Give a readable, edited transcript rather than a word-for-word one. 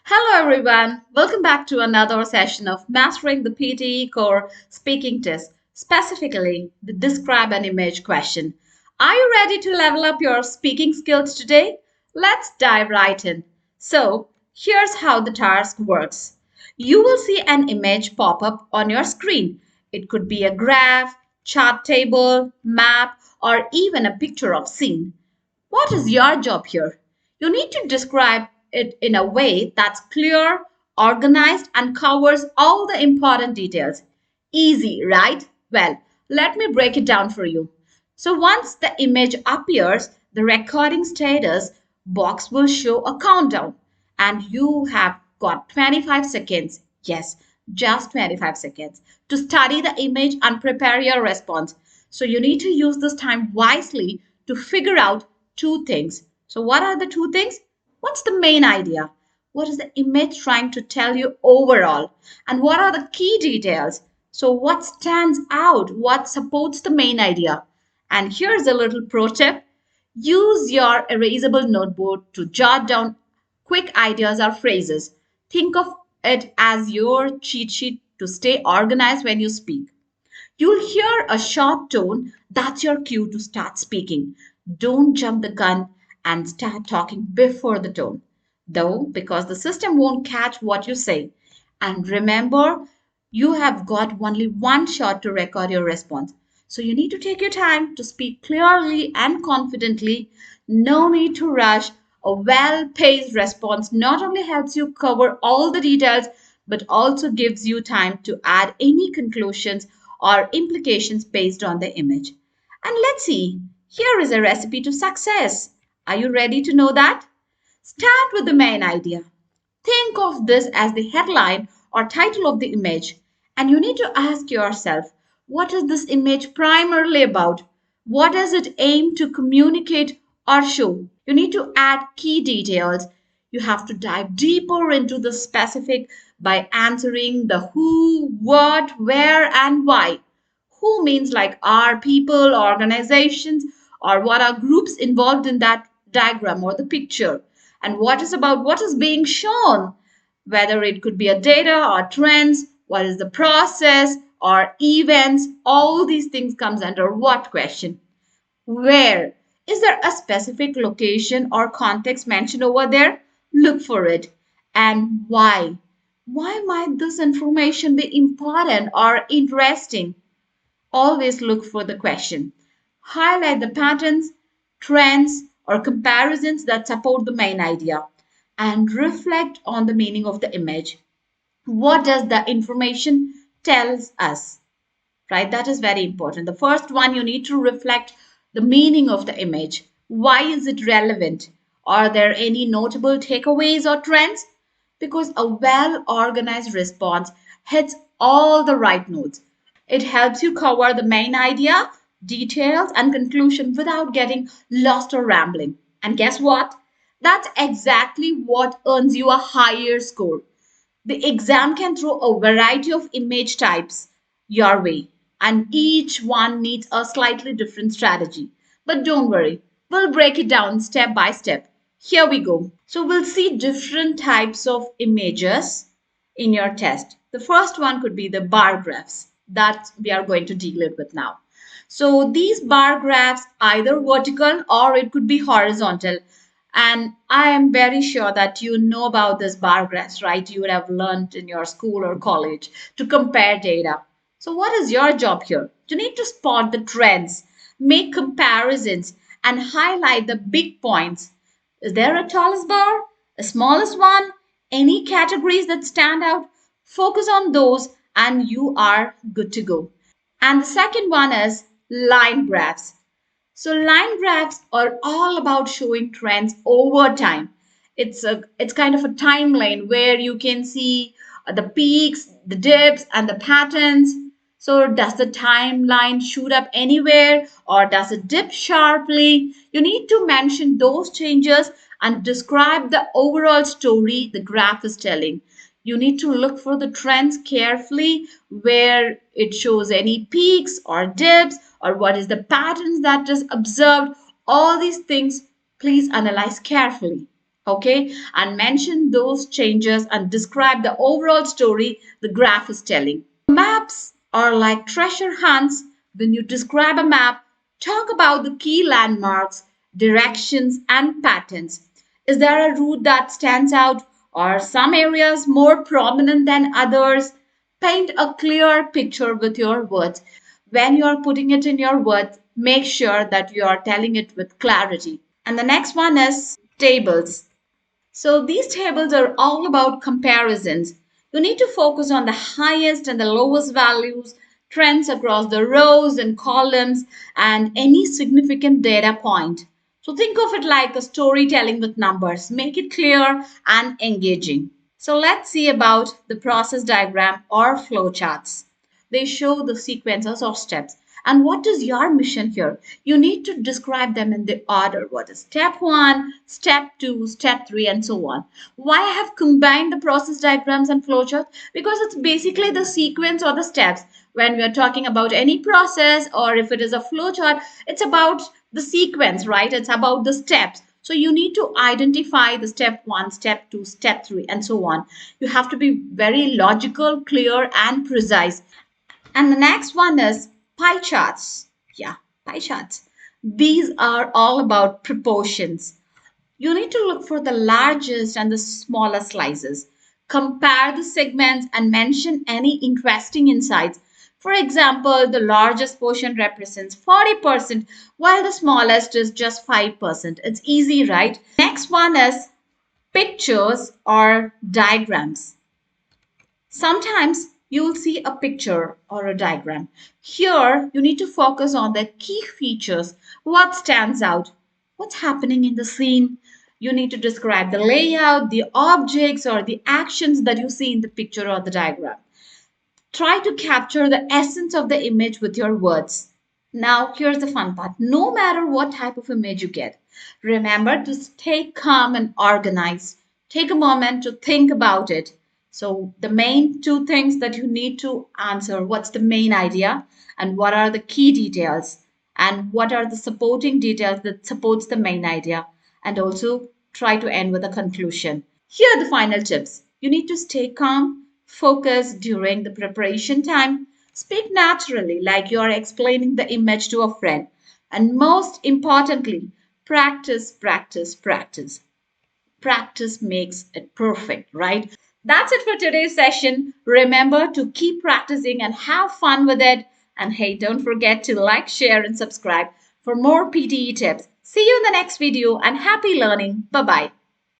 Hello everyone, welcome back to another session of Mastering the PTE Core Speaking Test, specifically the Describe an Image question. Are you ready to level up your speaking skills today? Let's dive right in. So, here's how the task works. You will see an image pop up on your screen. It could be a graph, chart table, map, or even a picture of scene. What is your job here? You need to describe it in a way that's clear, organized, and covers all the important details. Easy, right? Well, let me break it down for you. So, once the image appears, the recording status box will show a countdown, and you have got 25 seconds. Yes, just 25 seconds to study the image and prepare your response. So, you need to use this time wisely to figure out two things. So, what are the two things? What's the main idea? What is the image trying to tell you overall? And what are the key details? So, what stands out? What supports the main idea? And here's a little pro tip: use your erasable notebook to jot down quick ideas or phrases. Think of it as your cheat sheet to stay organized when you speak. You'll hear a short tone. That's your cue to start speaking. Don't jump the gun and start talking before the tone, though, because the system won't catch what you say. And remember, you have got only one shot to record your response. So you need to take your time to speak clearly and confidently. No need to rush. A well paced response not only helps you cover all the details, but also gives you time to add any conclusions or implications based on the image. And let's see, here is a recipe to success. Are you ready to know that? Start with the main idea. Think of this as the headline or title of the image, and you need to ask yourself, what is this image primarily about? What does it aim to communicate or show? You need to add key details. You have to dive deeper into the specific by answering the who, what, where, and why. Who means like are people, organizations, or what are groups involved in that diagram or the picture? And what is about what is being shown, whether it could be a data or trends, what is the process or events, all these things comes under what question. Where? Is there a specific location or context mentioned over there? Look for it. And why? Why might this information be important or interesting? Always look for the question. Highlight the patterns, trends, or comparisons that support the main idea and reflect on the meaning of the image. What does the information tells us? Right? That is very important. The first one, you need to reflect the meaning of the image. Why is it relevant? Are there any notable takeaways or trends? Because a well organized response hits all the right notes. It helps you cover the main idea, details, and conclusion without getting lost or rambling. And guess what? That's exactly what earns you a higher score. The exam can throw a variety of image types your way, and each one needs a slightly different strategy. But don't worry, we'll break it down step by step. Here we go. So, we'll see different types of images in your test. The first one could be the bar graphs that we are going to deal with now. So, these bar graphs either vertical or it could be horizontal. And I am very sure that you know about this bar graphs, right? You would have learned in your school or college to compare data. So, what is your job here? You need to spot the trends, make comparisons, and highlight the big points. Is there a tallest bar, a smallest one, any categories that stand out? Focus on those, and you are good to go. And the second one is line graphs. So line graphs are all about showing trends over time. It's kind of a timeline where you can see the peaks, the dips, and the patterns. So does the timeline shoot up anywhere or does it dip sharply? You need to mention those changes and describe the overall story the graph is telling. You need to look for the trends carefully where it shows any peaks or dips or what is the patterns that is observed. All these things please analyze carefully. Okay, and mention those changes and describe the overall story the graph is telling. Maps are like treasure hunts. When you describe a map, talk about the key landmarks, directions, and patterns. Is there a route that stands out? Are some areas more prominent than others? Paint a clear picture with your words. When you are putting it in your words, make sure that you are telling it with clarity. And the next one is tables. So these tables are all about comparisons. You need to focus on the highest and the lowest values, trends across the rows and columns, and any significant data point. So think of it like a storytelling with numbers. Make it clear and engaging. So let's see about the process diagram or flow charts. They show the sequences or steps. And what is your mission here? You need to describe them in the order. What is step one, step two, step three, and so on. Why I have combined the process diagrams and flowcharts? Because it's basically the sequence or the steps. When we are talking about any process or if it is a flowchart, it's about the sequence, right? It's about the steps. So you need to identify the step one, step two, step three, and so on. You have to be very logical, clear, and precise. And the next one is pie charts. Yeah, pie charts. These are all about proportions. You need to look for the largest and the smallest slices. Compare the segments and mention any interesting insights. For example, the largest portion represents 40%, while the smallest is just 5%. It's easy, right? Next one is pictures or diagrams. Sometimes you'll see a picture or a diagram. Here, you need to focus on the key features. What stands out? What's happening in the scene? You need to describe the layout, the objects, or the actions that you see in the picture or the diagram. Try to capture the essence of the image with your words. Now, here's the fun part. No matter what type of image you get, remember to stay calm and organized. Take a moment to think about it. So, the main two things that you need to answer: what's the main idea, and what are the key details, and what are the supporting details that supports the main idea, and also try to end with a conclusion. Here are the final tips. You need to stay calm, focus during the preparation time, speak naturally like you are explaining the image to a friend, and most importantly, practice, practice, practice. Practice makes it perfect, right? That's it for today's session. Remember to keep practicing and have fun with it. And hey, don't forget to like, share, and subscribe for more PTE tips. See you in the next video and happy learning. Bye bye.